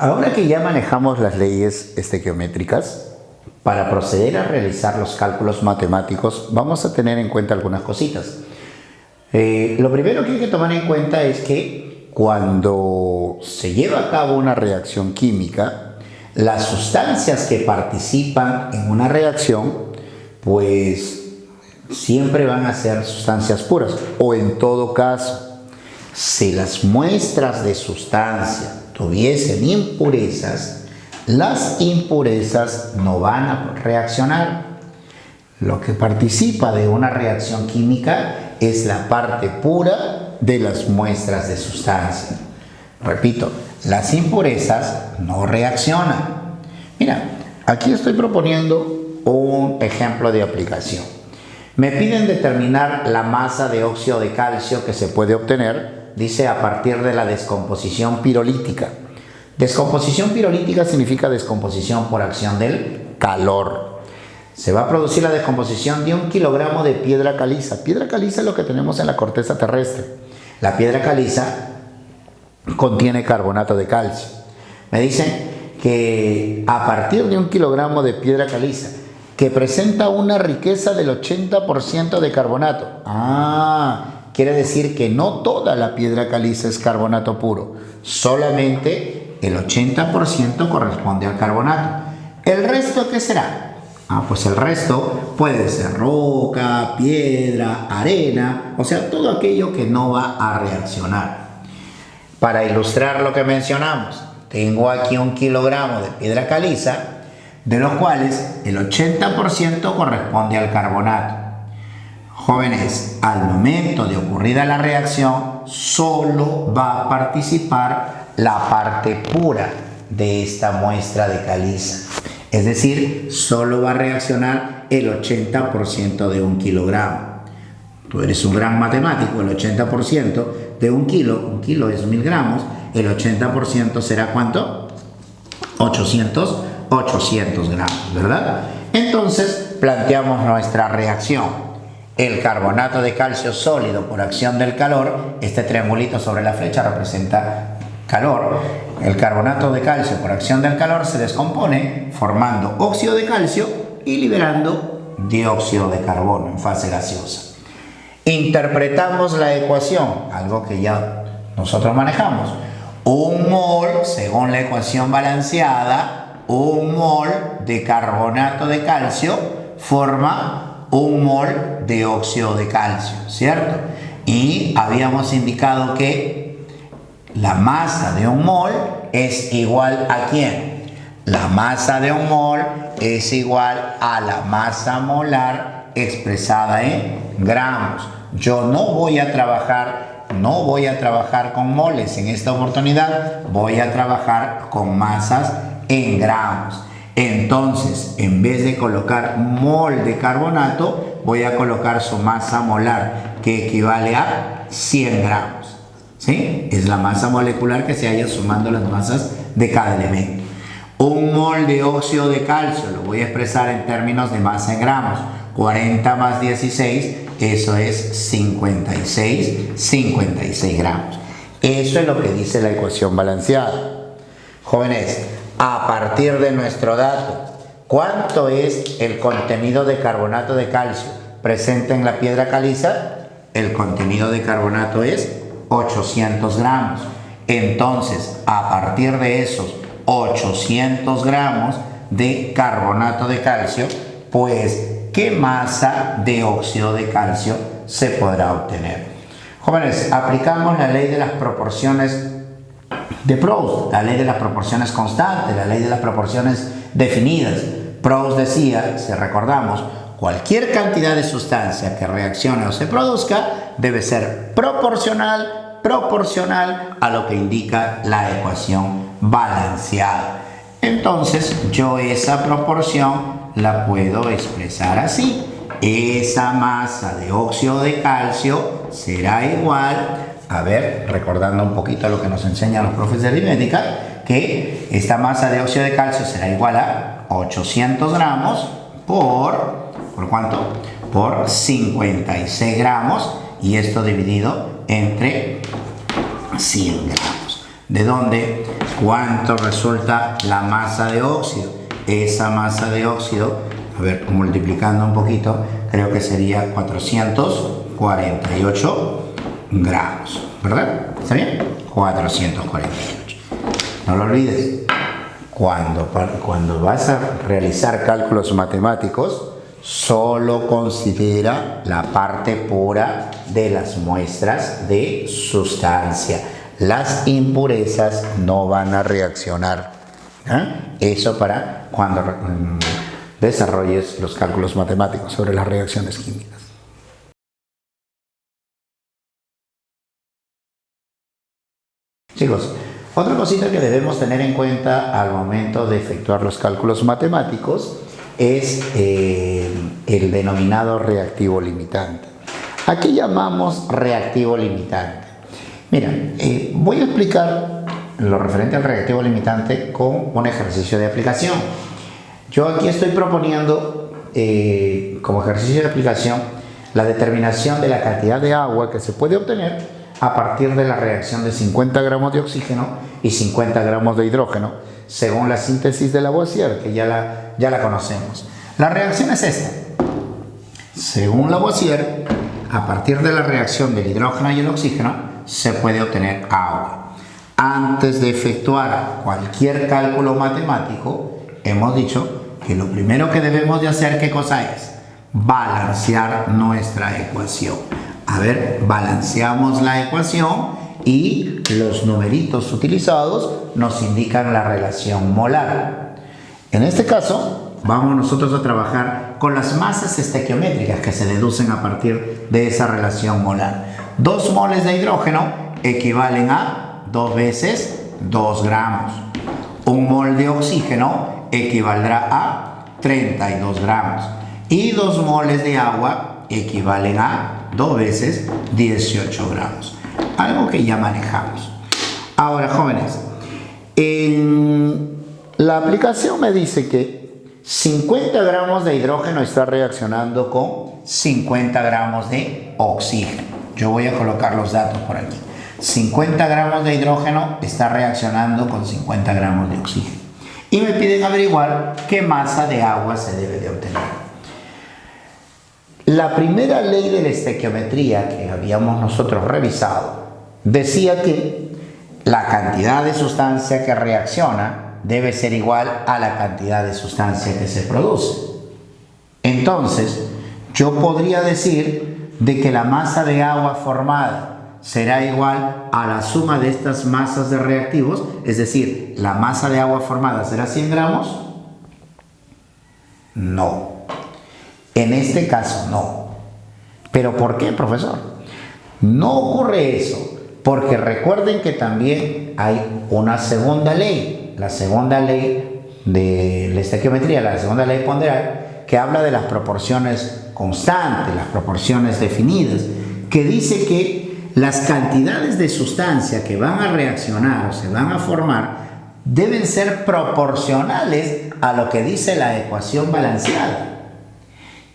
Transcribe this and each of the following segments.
Ahora que ya manejamos las leyes estequiométricas, para proceder a realizar los cálculos matemáticos vamos a tener en cuenta algunas cositas. Lo primero que hay que tomar en cuenta es que cuando se lleva a cabo una reacción química, las sustancias que participan en una reacción, pues siempre van a ser sustancias puras, o en todo caso, si las muestras de sustancia tuviesen impurezas, las impurezas no van a reaccionar. Lo que participa de una reacción química es la parte pura de las muestras de sustancia. Repito, las impurezas no reaccionan. Mira, aquí estoy proponiendo un ejemplo de aplicación. Me piden determinar la masa de óxido de calcio que se puede obtener, dice, a partir de la descomposición pirolítica. Descomposición pirolítica significa descomposición por acción del calor. Se va a producir la descomposición de 1 kilogramo de piedra caliza. Piedra caliza es lo que tenemos en la corteza terrestre. La piedra caliza contiene carbonato de calcio. Me dicen que a partir de 1 kilogramo de piedra caliza, que presenta una riqueza del 80% de carbonato. Quiere decir que no toda la piedra caliza es carbonato puro. Solamente el 80% corresponde al carbonato. ¿El resto qué será? Pues el resto puede ser roca, piedra, arena, o sea, todo aquello que no va a reaccionar. Para ilustrar lo que mencionamos, tengo aquí 1 kilogramo de piedra caliza, de los cuales el 80% corresponde al carbonato. Jóvenes, al momento de ocurrida la reacción, solo va a participar la parte pura de esta muestra de caliza. Es decir, solo va a reaccionar el 80% de 1 kilogramo. Tú eres un gran matemático, el 80% de 1 kilo es 1000 gramos, el 80% será ¿cuánto? 800 gramos, ¿verdad? Entonces, planteamos nuestra reacción. El carbonato de calcio sólido por acción del calor, este triangulito sobre la flecha representa calor. El carbonato de calcio por acción del calor se descompone formando óxido de calcio y liberando dióxido de carbono en fase gaseosa. Interpretamos la ecuación, algo que ya nosotros manejamos. 1 mol, según la ecuación balanceada, 1 mol de carbonato de calcio forma 1 mol de óxido de calcio, ¿cierto? Y habíamos indicado que la masa de 1 mol es igual ¿a quién? La masa de 1 mol es igual a la masa molar expresada en gramos. Yo no voy a trabajar con moles en esta oportunidad, voy a trabajar con masas en gramos. Entonces, en vez de colocar mol de carbonato, voy a colocar su masa molar, que equivale a 100 gramos. ¿Sí? Es la masa molecular que se haya sumando las masas de cada elemento. 1 mol de óxido de calcio, lo voy a expresar en términos de masa en gramos. 40 más 16, eso es 56 gramos. Eso es lo que dice la ecuación balanceada. Jóvenes, a partir de nuestro dato, ¿cuánto es el contenido de carbonato de calcio presente en la piedra caliza? El contenido de carbonato es 800 gramos. Entonces, a partir de esos 800 gramos de carbonato de calcio, pues, ¿qué masa de óxido de calcio se podrá obtener? Jóvenes, aplicamos la ley de las proporciones de Proust, la ley de las proporciones constantes, la ley de las proporciones definidas. Proust decía, si recordamos, cualquier cantidad de sustancia que reaccione o se produzca debe ser proporcional a lo que indica la ecuación balanceada. Entonces, yo esa proporción la puedo expresar así. Esa masa de óxido de calcio será igual, recordando un poquito lo que nos enseñan los profes de aritmética, que esta masa de óxido de calcio será igual a 800 gramos ¿por cuánto? Por 56 gramos, y esto dividido entre 100 gramos. ¿De dónde? ¿Cuánto resulta la masa de óxido? Esa masa de óxido, a ver, multiplicando un poquito, creo que sería 448 gramos, ¿verdad? ¿Está bien? 448. No lo olvides. Cuando vas a realizar cálculos matemáticos, solo considera la parte pura de las muestras de sustancia. Las impurezas no van a reaccionar. Eso para cuando desarrolles los cálculos matemáticos sobre las reacciones químicas. Chicos, otra cosita que debemos tener en cuenta al momento de efectuar los cálculos matemáticos es el denominado reactivo limitante. ¿A qué llamamos reactivo limitante? Mira, voy a explicar lo referente al reactivo limitante con un ejercicio de aplicación. Yo aquí estoy proponiendo como ejercicio de aplicación la determinación de la cantidad de agua que se puede obtener a partir de la reacción de 50 gramos de oxígeno y 50 gramos de hidrógeno, según la síntesis de Lavoisier, que ya la conocemos. La reacción es esta. Según Lavoisier, a partir de la reacción del hidrógeno y el oxígeno, se puede obtener agua. Antes de efectuar cualquier cálculo matemático, hemos dicho que lo primero que debemos de hacer, ¿qué cosa es? Balancear nuestra ecuación. A ver, balanceamos la ecuación y los numeritos utilizados nos indican la relación molar. En este caso, vamos nosotros a trabajar con las masas estequiométricas que se deducen a partir de esa relación molar. 2 moles de hidrógeno equivalen a 2 veces 2 gramos. 1 mol de oxígeno equivaldrá a 32 gramos. Y 2 moles de agua equivalen a 2 veces 18 gramos. Algo que ya manejamos. Ahora, jóvenes, la aplicación me dice que 50 gramos de hidrógeno está reaccionando con 50 gramos de oxígeno. Yo voy a colocar los datos por aquí. 50 gramos de hidrógeno está reaccionando con 50 gramos de oxígeno. Y me piden averiguar qué masa de agua se debe de obtener. La primera ley de la estequiometría que habíamos nosotros revisado decía que la cantidad de sustancia que reacciona debe ser igual a la cantidad de sustancia que se produce. Entonces, yo podría decir de que la masa de agua formada será igual a la suma de estas masas de reactivos, es decir, la masa de agua formada será 100 gramos. No. En este caso no. ¿Pero por qué, profesor? No ocurre eso, porque recuerden que también hay una segunda ley, la segunda ley de la estequiometría, la segunda ley ponderal, que habla de las proporciones constantes, las proporciones definidas, que dice que las cantidades de sustancia que van a reaccionar o se van a formar deben ser proporcionales a lo que dice la ecuación balanceada.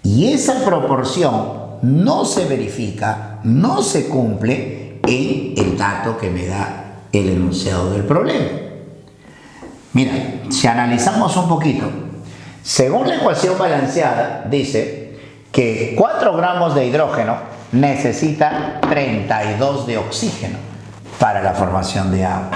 Y esa proporción no se verifica, no se cumple en el dato que me da el enunciado del problema. Mira, si analizamos un poquito, según la ecuación balanceada, dice que 4 gramos de hidrógeno necesita 32 de oxígeno para la formación de agua.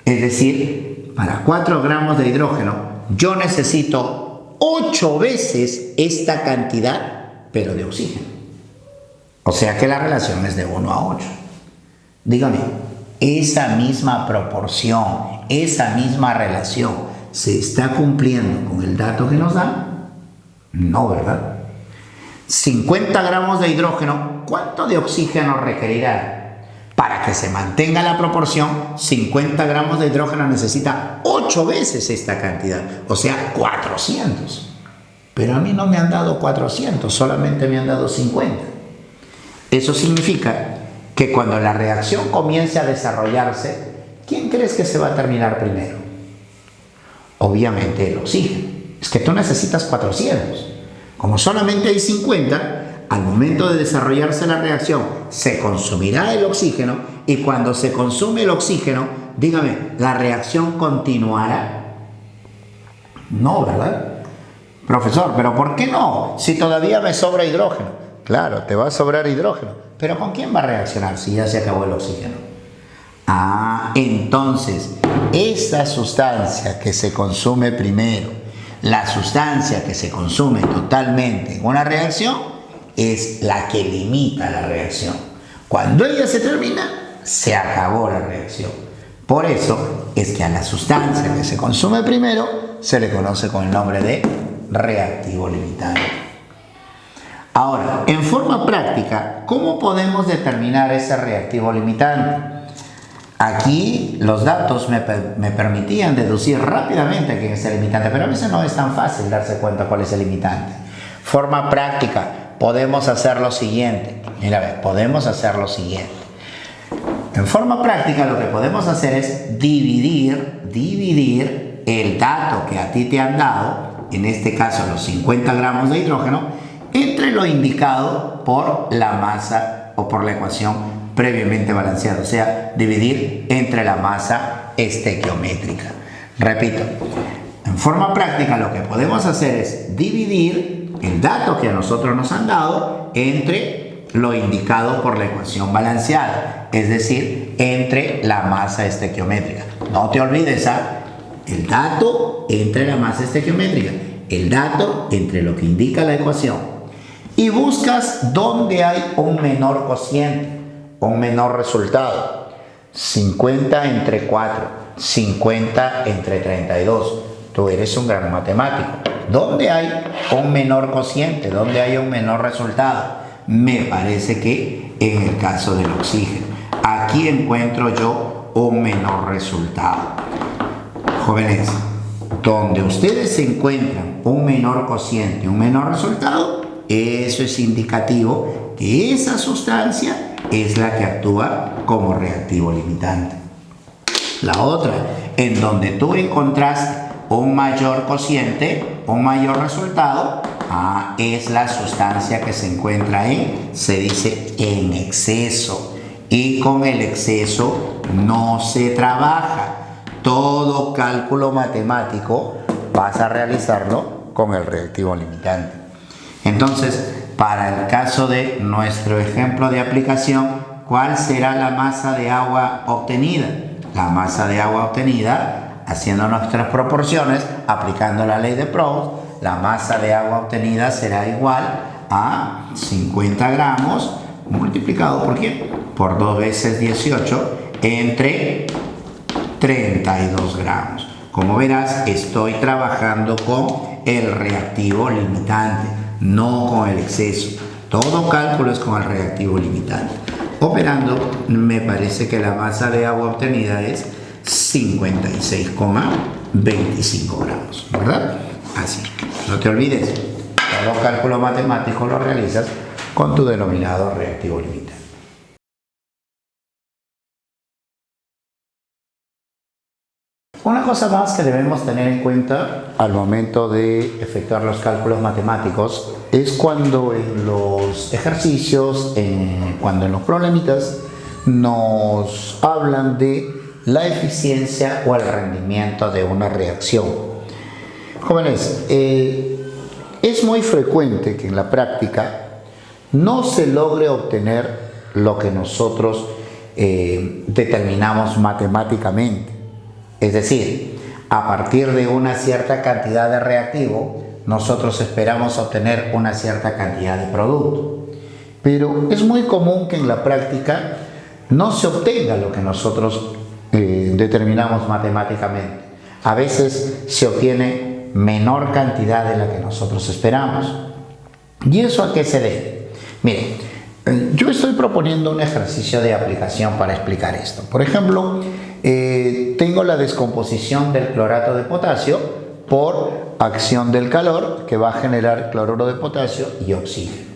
Es decir, para 4 gramos de hidrógeno yo necesito 8 veces esta cantidad, pero de oxígeno. O sea que la relación es de 1 a 8. Dígame, ¿esa misma proporción, esa misma relación se está cumpliendo con el dato que nos dan? No, ¿verdad? 50 gramos de hidrógeno, ¿cuánto de oxígeno requerirá? Para que se mantenga la proporción, 50 gramos de hidrógeno necesita 8 veces esta cantidad, o sea, 400. Pero a mí no me han dado 400, solamente me han dado 50. Eso significa que cuando la reacción comience a desarrollarse, ¿quién crees que se va a terminar primero? Obviamente el oxígeno. Es que tú necesitas 400. Como solamente hay 50, al momento de desarrollarse la reacción, se consumirá el oxígeno y cuando se consume el oxígeno, dígame, ¿la reacción continuará? No, ¿verdad? Profesor, ¿pero por qué no? Si todavía me sobra hidrógeno. Claro, te va a sobrar hidrógeno. ¿Pero con quién va a reaccionar si ya se acabó el oxígeno? Ah, entonces, esa sustancia que se consume primero, la sustancia que se consume totalmente en una reacción, es la que limita la reacción. Cuando ella se termina, se acabó la reacción. Por eso es que a la sustancia que se consume primero se le conoce con el nombre de reactivo limitante. Ahora, en forma práctica, ¿cómo podemos determinar ese reactivo limitante? Aquí los datos me permitían deducir rápidamente quién es el limitante, pero a veces no es tan fácil darse cuenta cuál es el limitante. Forma práctica, podemos hacer lo siguiente. Mira, a ver, podemos hacer lo siguiente. En forma práctica lo que podemos hacer es dividir el dato que a ti te han dado, en este caso los 50 gramos de hidrógeno, entre lo indicado por la masa o por la ecuación previamente balanceada, o sea, dividir entre la masa estequiométrica. Repito, en forma práctica lo que podemos hacer es dividir el dato que a nosotros nos han dado entre lo indicado por la ecuación balanceada, es decir, entre la masa estequiométrica. No te olvides, el dato entre la masa estequiométrica, el dato entre lo que indica la ecuación. Y buscas dónde hay un menor cociente, un menor resultado. 50 entre 4, 50 entre 32. Tú eres un gran matemático. ¿Dónde hay un menor cociente? ¿Dónde hay un menor resultado? Me parece que en el caso del oxígeno. Aquí encuentro yo un menor resultado. Jóvenes, donde ustedes encuentran un menor cociente, un menor resultado, eso es indicativo que esa sustancia es la que actúa como reactivo limitante. La otra, en donde tú encontraste un mayor cociente, un mayor resultado, es la sustancia que se encuentra se dice en exceso. Y con el exceso no se trabaja. Todo cálculo matemático vas a realizarlo con el reactivo limitante. Entonces, para el caso de nuestro ejemplo de aplicación, ¿cuál será la masa de agua obtenida? La masa de agua obtenida, haciendo nuestras proporciones, aplicando la ley de Proust, la masa de agua obtenida será igual a 50 gramos multiplicado por ¿qué? Por 2 veces 18 entre 32 gramos. Como verás, estoy trabajando con el reactivo limitante, no con el exceso. Todo cálculo es con el reactivo limitante. Operando, me parece que la masa de agua obtenida es 56,25 gramos, ¿verdad? Así que no te olvides, todo cálculo matemático lo realizas con tu denominado reactivo limitante. Una cosa más que debemos tener en cuenta al momento de efectuar los cálculos matemáticos es cuando en los ejercicios, cuando en los problemitas nos hablan de la eficiencia o el rendimiento de una reacción. Jóvenes, es muy frecuente que en la práctica no se logre obtener lo que nosotros determinamos matemáticamente. Es decir, a partir de una cierta cantidad de reactivo, nosotros esperamos obtener una cierta cantidad de producto. Pero es muy común que en la práctica no se obtenga lo que nosotros determinamos matemáticamente. A veces se obtiene menor cantidad de la que nosotros esperamos. ¿Y eso a qué se debe? Miren, yo estoy proponiendo un ejercicio de aplicación para explicar esto. Por ejemplo, tengo la descomposición del clorato de potasio por acción del calor que va a generar cloruro de potasio y oxígeno.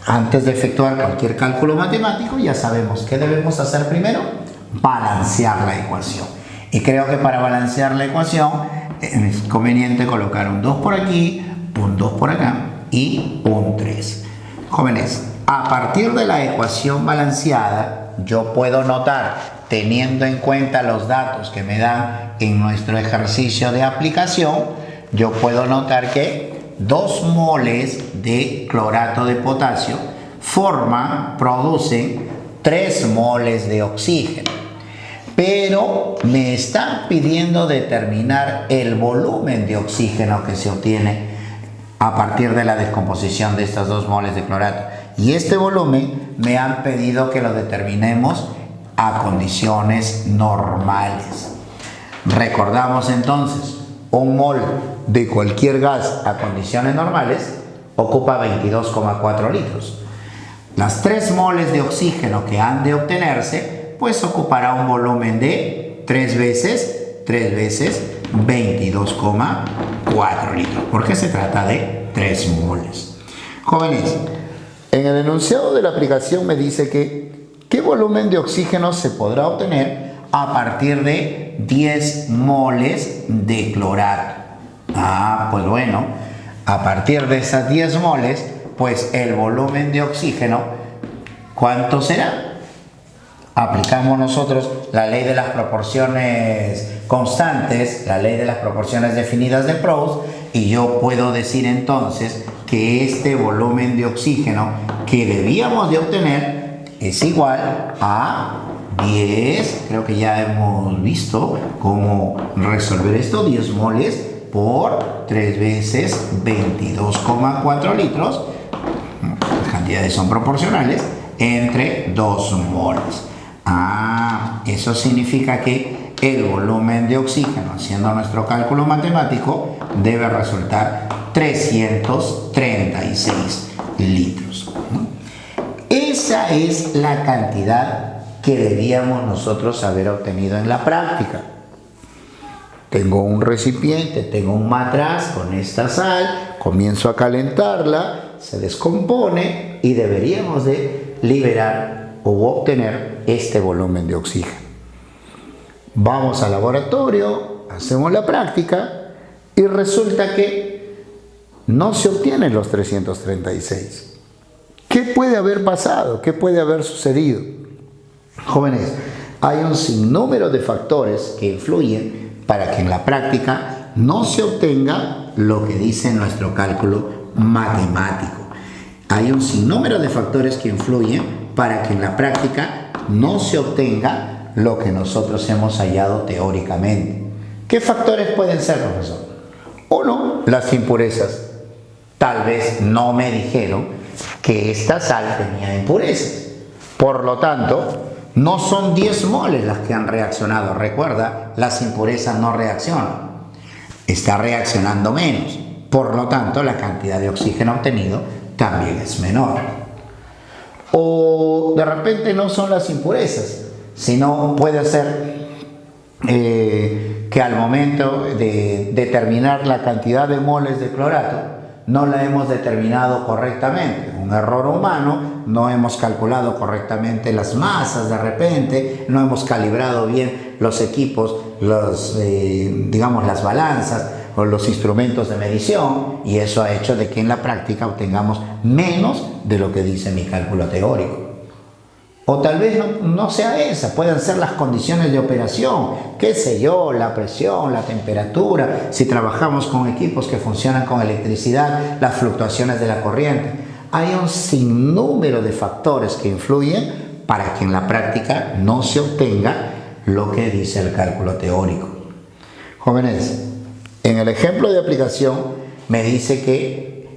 Antes de efectuar cualquier cálculo matemático ya sabemos qué debemos hacer primero: balancear la ecuación. Y creo que para balancear la ecuación es conveniente colocar un 2 por aquí, un 2 por acá y un 3. Jóvenes, a partir de la ecuación balanceada, yo puedo notar, teniendo en cuenta los datos que me dan en nuestro ejercicio de aplicación, yo puedo notar que 2 moles de clorato de potasio producen 3 moles de oxígeno. Pero me están pidiendo determinar el volumen de oxígeno que se obtiene a partir de la descomposición de estas 2 moles de clorato. Y este volumen me han pedido que lo determinemos a condiciones normales. Recordamos entonces, un mol de cualquier gas a condiciones normales ocupa 22,4 litros. Las 3 moles de oxígeno que han de obtenerse, pues ocupará un volumen de 3 veces 22,4 litros, porque se trata de 3 moles. Jóvenes, en el enunciado de la aplicación me dice que ¿qué volumen de oxígeno se podrá obtener a partir de 10 moles de clorato? Pues bueno, a partir de esas 10 moles, pues el volumen de oxígeno, ¿cuánto será? Aplicamos nosotros la ley de las proporciones constantes, la ley de las proporciones definidas de Proust, y yo puedo decir entonces que este volumen de oxígeno que debíamos de obtener es igual a 10, creo que ya hemos visto cómo resolver esto, 10 moles por 3 veces 22,4 litros, las cantidades son proporcionales, entre 2 moles. Eso significa que el volumen de oxígeno, haciendo nuestro cálculo matemático, debe resultar 336 litros. Esa es la cantidad que debíamos nosotros haber obtenido en la práctica. Tengo un recipiente, tengo un matraz con esta sal, comienzo a calentarla, se descompone y deberíamos de liberar o obtener este volumen de oxígeno. Vamos al laboratorio, hacemos la práctica y resulta que no se obtienen los 336. ¿Qué puede haber pasado? ¿Qué puede haber sucedido? Jóvenes, hay un sinnúmero de factores que influyen para que en la práctica no se obtenga lo que dice nuestro cálculo matemático. Hay un sinnúmero de factores que influyen para que en la práctica no se obtenga lo que nosotros hemos hallado teóricamente. ¿Qué factores pueden ser, profesor? 1, las impurezas. Tal vez no me dijeron que esta sal tenía impurezas. Por lo tanto, no son 10 moles las que han reaccionado. Recuerda, las impurezas no reaccionan. Está reaccionando menos. Por lo tanto, la cantidad de oxígeno obtenido también es menor. O de repente no son las impurezas, sino puede ser que al momento de determinar la cantidad de moles de clorato no la hemos determinado correctamente. Un error humano, no hemos calculado correctamente las masas de repente, no hemos calibrado bien los equipos, digamos las balanzas o los instrumentos de medición, y eso ha hecho de que en la práctica obtengamos menos de lo que dice mi cálculo teórico. O tal vez no sea esa, pueden ser las condiciones de operación, qué sé yo, la presión, la temperatura, si trabajamos con equipos que funcionan con electricidad, las fluctuaciones de la corriente. Hay un sinnúmero de factores que influyen para que en la práctica no se obtenga lo que dice el cálculo teórico. Jóvenes, en el ejemplo de aplicación me dice que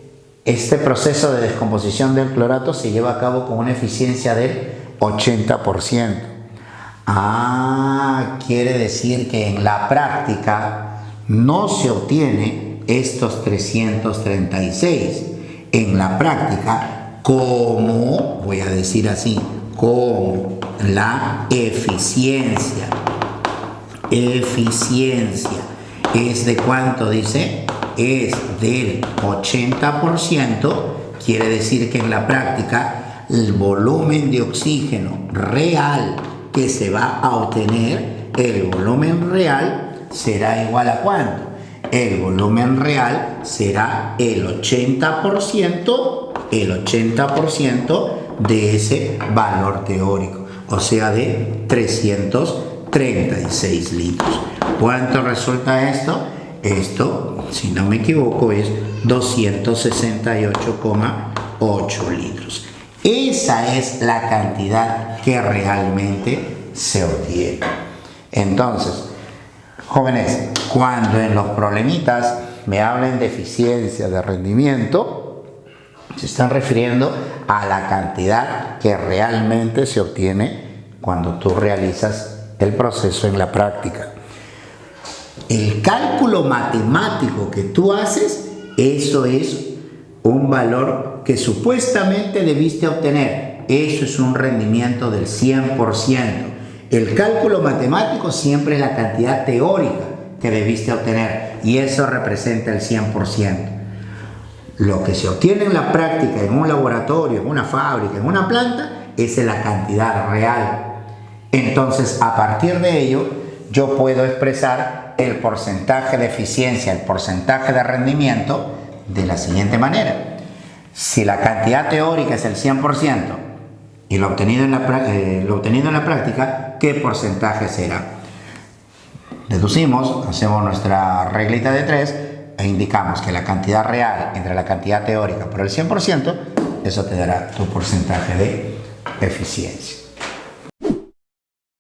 este proceso de descomposición del clorato se lleva a cabo con una eficiencia del 80%. Quiere decir que en la práctica no se obtiene estos 336. En la práctica, como, voy a decir así, como la eficiencia es de ¿cuánto dice? Es del 80%, quiere decir que en la práctica el volumen de oxígeno real que se va a obtener, el volumen real será igual a ¿cuánto? El volumen real será el 80% de ese valor teórico, o sea, de 336 litros. ¿Cuánto resulta esto? Esto, si no me equivoco, es 268,8 litros. Esa es la cantidad que realmente se obtiene. Entonces, jóvenes, cuando en los problemitas me hablen de eficiencia, de rendimiento, se están refiriendo a la cantidad que realmente se obtiene cuando tú realizas el proceso en la práctica. El cálculo matemático que tú haces, eso es un valor que supuestamente debiste obtener. Eso es un rendimiento del 100%. El cálculo matemático siempre es la cantidad teórica que debiste obtener y eso representa el 100%. Lo que se obtiene en la práctica, en un laboratorio, en una fábrica, en una planta, esa es la cantidad real. Entonces, a partir de ello, yo puedo expresar el porcentaje de eficiencia, el porcentaje de rendimiento de la siguiente manera. Si la cantidad teórica es el 100% y lo obtenido en la práctica, ¿qué porcentaje será? Deducimos, hacemos nuestra reglita de 3 e indicamos que la cantidad real entre la cantidad teórica por el 100%, eso te dará tu porcentaje de eficiencia.